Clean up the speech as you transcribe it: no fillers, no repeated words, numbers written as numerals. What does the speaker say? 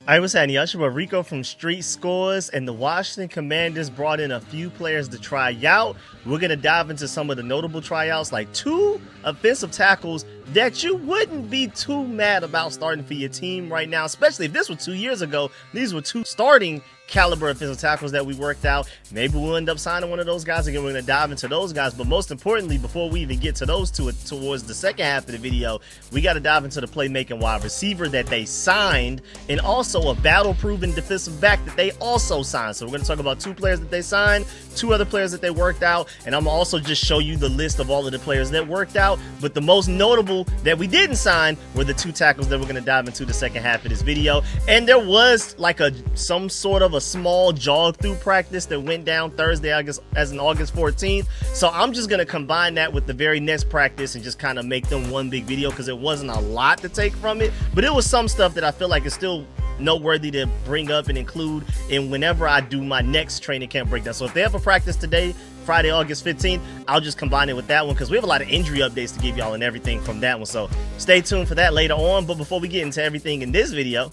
Alright, what's happening? Y'all? Rico from StreetScores, and the Washington Commanders brought in a few players to try out. We're going to dive into some of the notable tryouts, like 2 offensive tackles that you wouldn't be too mad about starting for your team right now, especially if this was 2 years ago. These were 2 starting caliber offensive tackles that we worked out. Maybe we'll end up signing one of those guys. Again, we're going to dive into those guys, but most importantly, before we even get to those 2 towards the second half of the video, we got to dive into the playmaking wide receiver that they signed, and also a battle-proven defensive back that they also signed. So we're going to talk about 2 players that they signed, 2 other players that they worked out, and I'm also just show you the list of all of the players that worked out, but the most notable that we didn't sign were the 2 tackles that we're going to dive into the second half of this video. And there was like some sort of a small jog through practice that went down Thursday, I guess, as in August 14th. So I'm just going to combine that with the very next practice and just kind of make them one big video, because it wasn't a lot to take from it, but it was some stuff that I feel like is still noteworthy to bring up and include in whenever I do my next training camp breakdown. So if they have a practice today, Friday, August 15th, I'll just combine it with that one, because we have a lot of injury updates to give y'all and everything from that one. So stay tuned for that later on. But before we get into everything in this video,